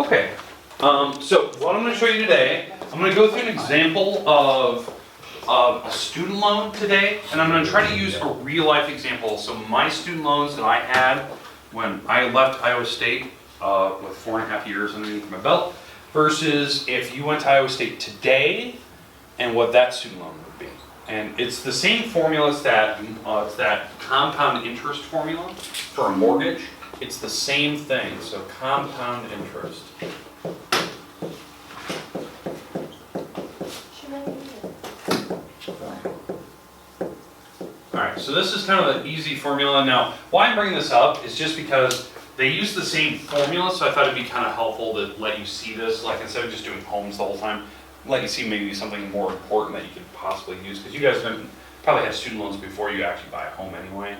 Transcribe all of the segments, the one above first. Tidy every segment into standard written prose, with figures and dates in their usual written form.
Okay, so what I'm going to show you today, I'm going to go through an example of a student loan today, and I'm going to try to use a real life example. So my student loans that I had when I left Iowa State with 4.5 years underneath my belt, versus if you went to Iowa State today and what that student loan would be. And it's the same formula as that, it's that compound interest formula for a mortgage. It's the same thing, so compound interest. Alright, so this is kind of an easy formula. Now, why I'm bringing this up is just because they use the same formula, so I thought it'd be kind of helpful to let you see this, like instead of just doing homes the whole time, let you see maybe something more important that you could possibly use, because you guys probably have student loans before you actually buy a home anyway.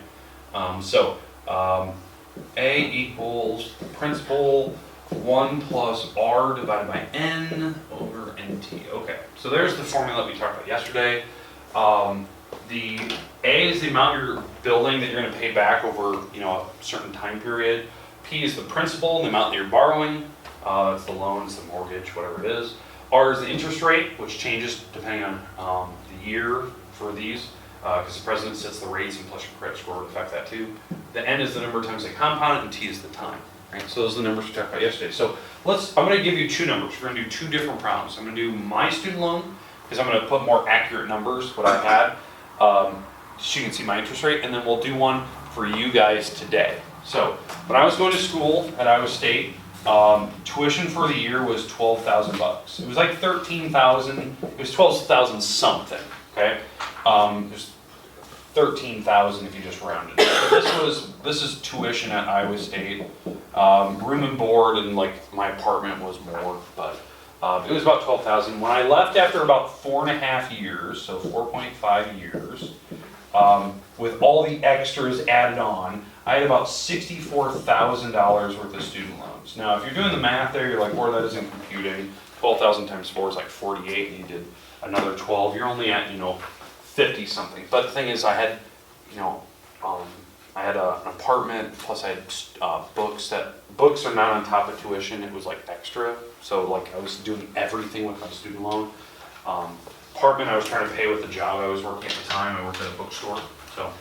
A equals principal 1 plus R divided by N over NT. Okay, so there's the formula that we talked about yesterday. The A is the amount you're building that you're going to pay back over, a certain time period. P is the principal, the amount that you're borrowing. It's the loan, it's the mortgage, whatever it is. R is the interest rate, which changes depending on the year for these, because the president sets the rates and plus your credit score would affect that too. The N is the number of times they compound, and T is the time. Right? So those are the numbers we talked about yesterday. So I'm going to give you two numbers. We're going to do two different problems. I'm going to do my student loan, because I'm going to put more accurate numbers, what I had, so you can see my interest rate, and then we'll do one for you guys today. So when I was going to school at Iowa State, tuition for the year was $12,000. It was like 13,000. It was 12,000 something. Okay, there's 13,000 if you just round it. So this is tuition at Iowa State. Room and board and like my apartment was more, but it was about 12,000. When I left after about 4.5 years, so 4.5 years, with all the extras added on, I had about $64,000 worth of student loans. Now, if you're doing the math there, you're like, well, that isn't computing. 12,000 times 4 is like 48, and you did another 12. You're only at, 50 something. But the thing is, I had, I had an apartment, plus I had books. Books are not on top of tuition. It was like extra. So like I was doing everything with my student loan. Apartment I was trying to pay with the job I was working at the time. I worked at a bookstore. So,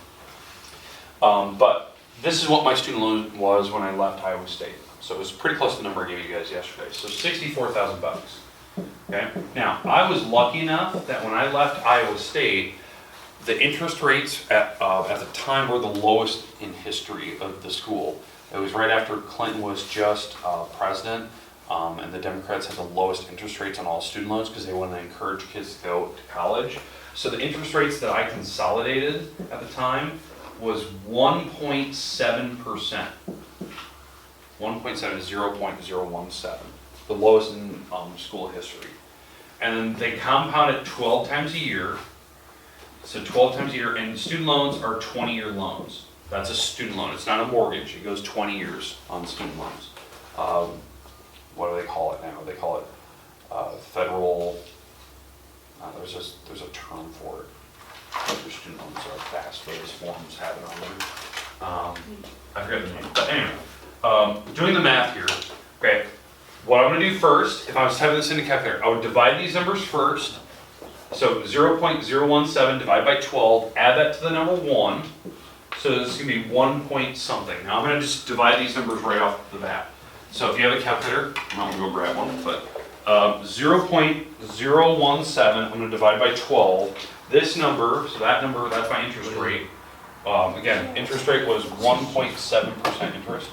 but this is what my student loan was when I left Iowa State. So it was pretty close to the number I gave you guys yesterday. So $64,000. Okay. Now I was lucky enough that when I left Iowa State, the interest rates at the time were the lowest in history of the school. It was right after Clinton was just president, and the Democrats had the lowest interest rates on all student loans because they wanted to encourage kids to go to college. So the interest rates that I consolidated at the time was 1.7%. 1.7 is 0.017, the lowest in school history. And then they compound it 12 times a year. So 12 times a year, and student loans are 20-year loans. That's a student loan. It's not a mortgage. It goes 20 years on student loans. What do they call it now? They call it federal. There's a term for it. Your student loans are fast. Those forms have it on them. I forget the name. But anyway, doing the math here. Okay. What I'm going to do first, if I was typing this in a calculator, I would divide these numbers first. So 0.017 divided by 12, add that to the number 1. So this is going to be 1 point something. Now I'm going to just divide these numbers right off the bat. So if you have a calculator, I'm going to go grab one, but 0.017, I'm going to divide by 12. This number, so that number, that's my interest rate. Again, interest rate was 1.7% interest.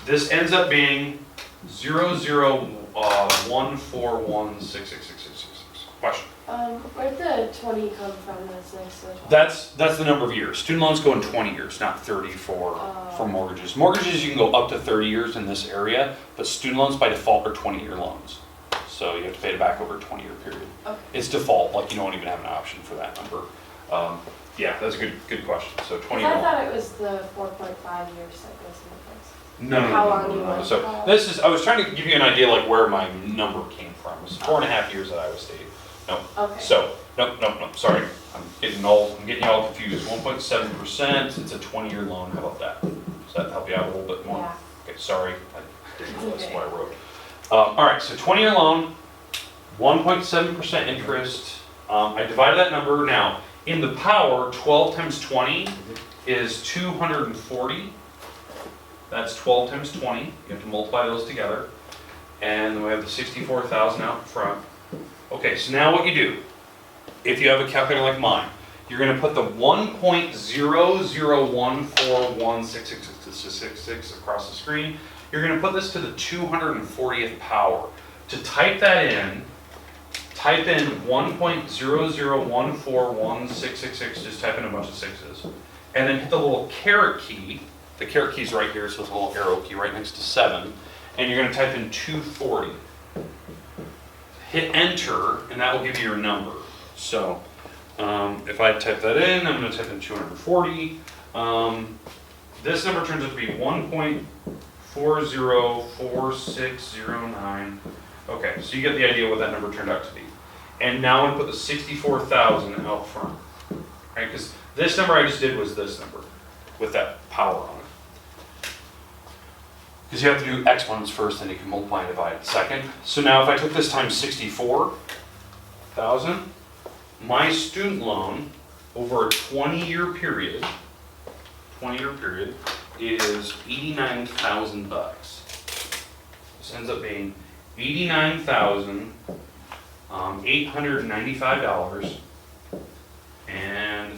This ends up being 0.014166666. Question. Where'd the 20 come from? That's next to the 12? That's the number of years. Student loans go in 20 years, not 30 for mortgages. Mortgages, you can go up to 30 years in this area, but student loans by default are 20-year loans. So you have to pay it back over a 20-year period. Okay. It's default, like you don't even have an option for that number. Yeah, that's a good question. So 20 year. I thought it was the 4.5 years that goes in the place. No. So this is, I was trying to give you an idea like where my number came from. It was 4.5 years at Iowa State. No. Okay. So, no, sorry. I'm getting you all confused. 1.7%, it's a 20-year loan. How about that? Does that help you out a little bit more? Yeah. Okay, sorry. I didn't know that's what I wrote. All right, so 20-year loan, 1.7% interest. I divided that number. Now, in the power, 12 times 20 is 240. That's 12 times 20. You have to multiply those together. And then we have the 64,000 out front. Okay, so now what you do, if you have a calculator like mine, you're going to put the 1.001416666 across the screen. You're going to put this to the 240th power. To type that in, type in 1.001416666, just type in a bunch of sixes. And then hit the little caret key. The caret key's right here, so it's a little arrow key right next to 7. And you're going to type in 240. Hit enter, and that will give you your number. So if I type that in, I'm going to type in 240. This number turns out to be 1.404609. Okay, so you get the idea what that number turned out to be. And now I'm going to put the 64,000 out front. Right, because this number I just did was this number with that power on it. Because you have to do exponents first, then you can multiply and divide second. So now if I took this times 64,000, my student loan over a 20-year period is $89,000. This ends up being $89,895 and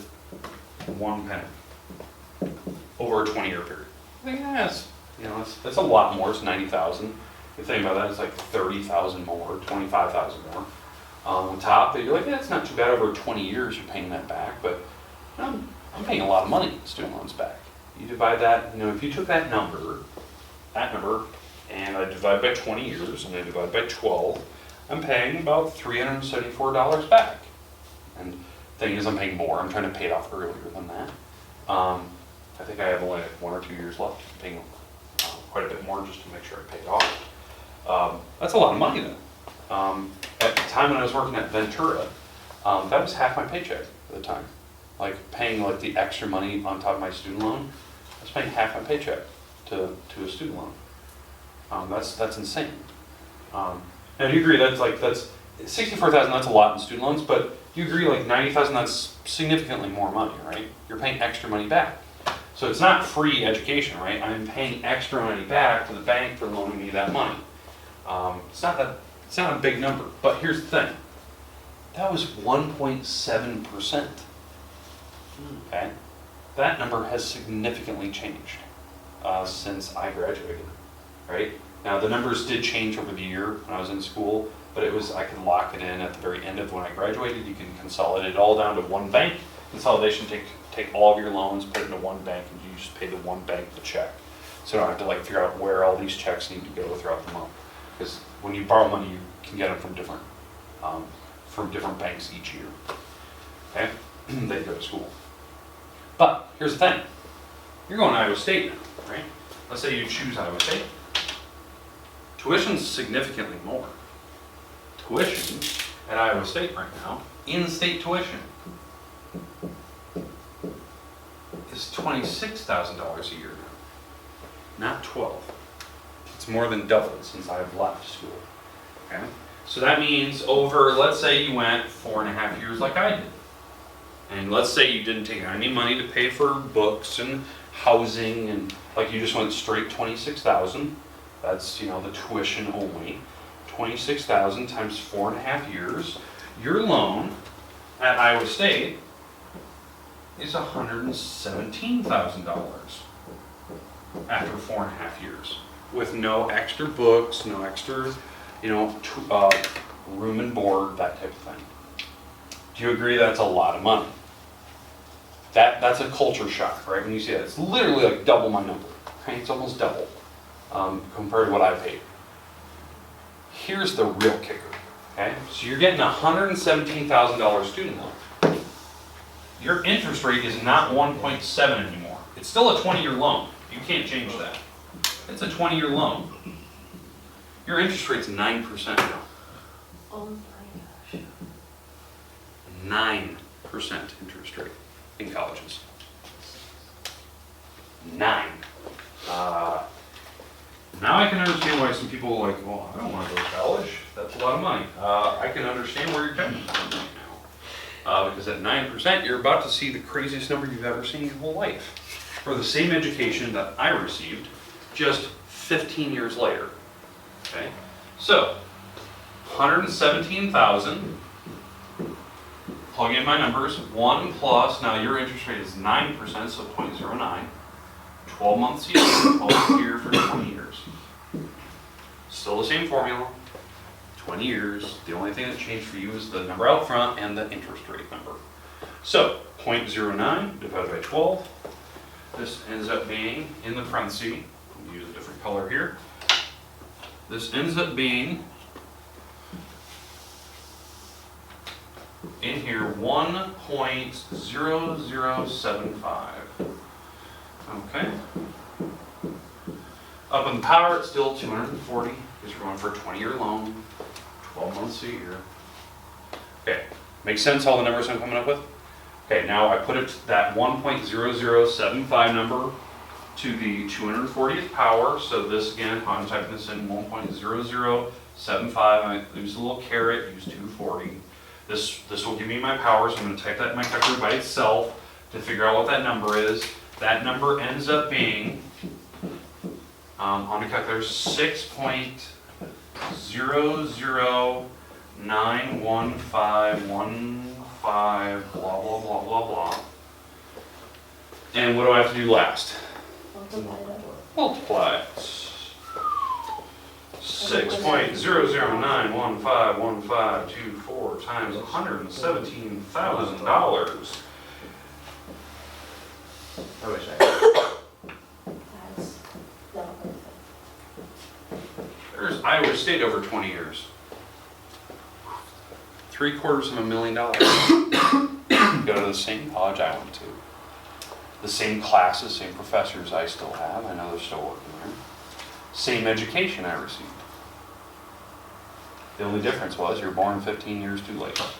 1 penny over a 20-year period. I think that's, that's a lot more. It's 90,000. If you think about that, it's like 30,000 more, 25,000 more on top. But you're like, yeah, it's not too bad over 20 years. You're paying that back, but I'm paying a lot of money in student loans back. You divide that, if you took that number, and I divide by 20 years, and I divide by 12, I'm paying about $374 back. And the thing is, I'm paying more. I'm trying to pay it off earlier than that. I think I have only like 1 or 2 years left. I'm paying quite a bit more just to make sure I pay it off. That's a lot of money then. At the time when I was working at Ventura, that was half my paycheck at the time. Like paying like the extra money on top of my student loan, I was paying half my paycheck to a student loan. That's insane. Now do you agree that's 64,000? That's a lot in student loans, but do you agree like 90,000? That's significantly more money, right? You're paying extra money back. So it's not free education, right? I'm paying extra money back to the bank for loaning me that money. It's not a big number, but here's the thing. That was 1.7%. Okay, that number has significantly changed since I graduated. Right now, the numbers did change over the year when I was in school, but I could lock it in at the very end of when I graduated. You can consolidate it all down to one bank. Consolidation take all of your loans, put it into one bank, and you just pay the one bank the check. So you don't have to figure out where all these checks need to go throughout the month. Because when you borrow money, you can get them from different banks each year. Okay, they go to school. But here's the thing: you're going to Iowa State now, right? Let's say you choose Iowa State. Tuition's significantly more. Tuition at Iowa State right now, in-state tuition, is $26,000 a year now, not 12. It's more than doubled since I've left school. Okay, so that means let's say you went 4.5 years like I did, and let's say you didn't take any money to pay for books and housing, and you just went straight 26,000. That's the tuition only. 26,000 times 4.5 years. Your loan at Iowa State is $117,000 after 4.5 years, with no extra books, no extra, room and board, that type of thing. Do you agree that's a lot of money? That's a culture shock, right? When you see that, it's literally double my number. Right? It's almost double compared to what I paid. Here's the real kicker. Okay, so you're getting a $117,000 student loan. Your interest rate is not 1.7 anymore. It's still a 20-year loan. You can't change that. It's a 20-year loan. Your interest rate's 9% now. Oh my gosh. 9% interest rate in colleges. 9. Now I can understand why some people are like, well, I don't want to go to college. That's a lot of money. I can understand where you're coming from right now. Because at 9%, you're about to see the craziest number you've ever seen in your whole life. For the same education that I received just 15 years later. Okay? So, 117,000. Plug in my numbers. 1 plus, now your interest rate is 9%, so 0.09. 12 months a year, 12 months a year for 20 years. Still the same formula, 20 years. The only thing that changed for you is the number out front and the interest rate number. So 0.09 divided by 12. This ends up being, in the parentheses, we'll use a different color here. This ends up being, in here, 1.0075. Okay. Up in the power, it's still 240 because you're going for a 20-year loan, 12 months a year. Okay, makes sense all the numbers I'm coming up with? Okay, now I put it that 1.0075 number to the 240th power. So this again, if I'm typing this in 1.0075, I use a little caret, use 240. This will give me my power, so I'm going to type that in my calculator by itself to figure out what that number is. That number ends up being, on the calculator, 6.009151 blah, blah, blah, blah, blah. And what do I have to do last? Multiply it. 6.00915154 times $117,000. I wish I That's not worth There's Iowa State over 20 years. $750,000. Go to the same college I went to. The same classes, same professors I still have. I know they're still working there. Same education I received. The only difference was you're born 15 years too late. I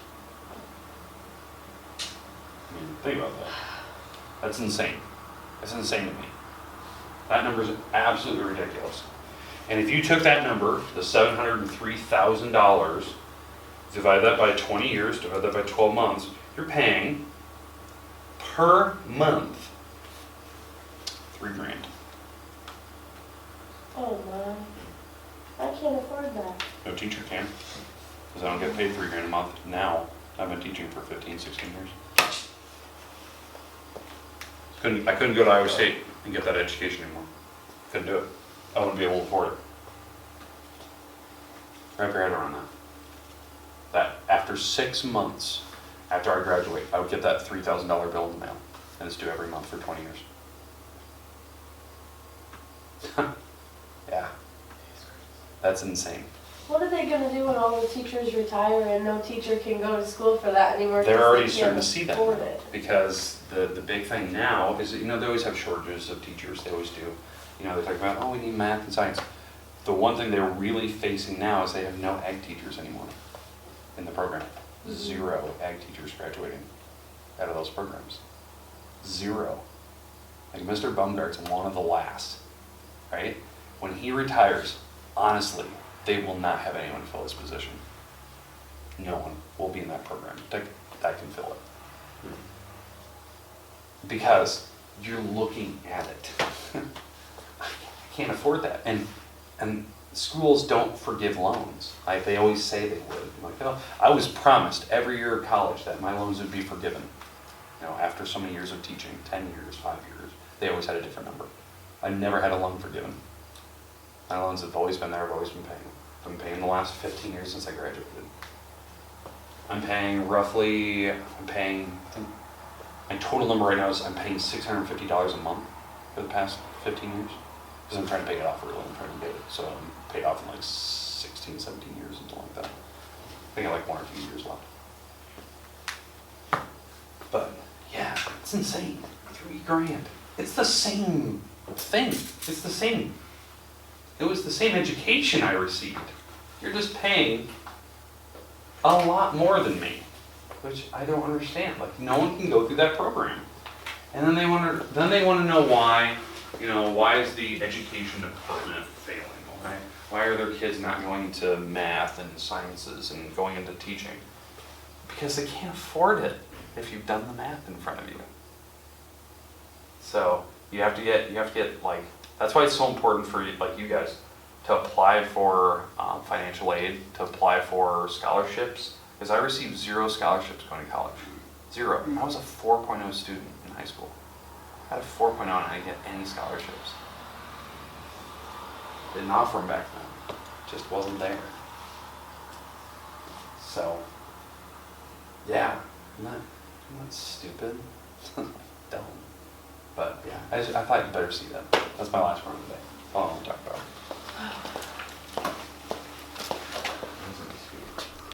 mean, think about that. That's insane. That's insane to me. That number is absolutely ridiculous. And if you took that number, the $703,000, divide that by 20 years, divide that by 12 months, you're paying per month $3,000. Oh man, I can't afford that. No teacher can, because I don't get paid $3,000 a month now. I've been teaching for 15, 16 years. I couldn't go to Iowa State and get that education anymore. Couldn't do it. I wouldn't be able to afford it. Wrap your head around that. That after 6 months after I graduate, I would get that $3,000 bill in the mail, and it's due every month for 20 years. Yeah, that's insane. What are they gonna do when all the teachers retire and no teacher can go to school for that anymore? They're 'cause already they starting can't to see that afford now, it? because the big thing now is that, they always have shortages of teachers. They always do. They talk about, oh, we need math and science. The one thing they're really facing now is they have no ag teachers anymore in the program. 0 ag teachers graduating out of those programs. 0. Like Mr. Baumgart's one of the last, right? When he retires, honestly, they will not have anyone fill his position. No one will be in that program that can fill it. Because you're looking at it. I can't afford that. And schools don't forgive loans. They always say they would. I'm like, oh, I was promised every year of college that my loans would be forgiven. After so many years of teaching, 10 years, 5 years, they always had a different number. I never had a loan forgiven. My loans have always been there, I've always been paying. I've been paying the last 15 years since I graduated. I think my total number right now is I'm paying $650 a month for the past 15 years. Because I'm trying to pay it off early, I'm trying to get it. So I'm paid off in like 16, 17 years, something like that. I think I have like 1 or 2 years left. But yeah, it's insane. $3,000. It's the same thing. It's the same. It was the same education I received. You're just paying a lot more than me, which I don't understand. Like, no one can go through that program. And then they want to know why, why is the education department failing? right? Why are their kids not going into math and sciences and going into teaching? Because they can't afford it if you've done the math in front of you. So you have to get like, that's why it's so important for you, like you guys, to apply for financial aid, to apply for scholarships, because I received 0 scholarships going to college. 0. I was a 4.0 student in high school. I had a 4.0 and I didn't get any scholarships. Didn't offer them back then. Just wasn't there. So, yeah, isn't that stupid? Dumb. But yeah, I thought you'd better see that. That's my last one today. That's all I want to talk about.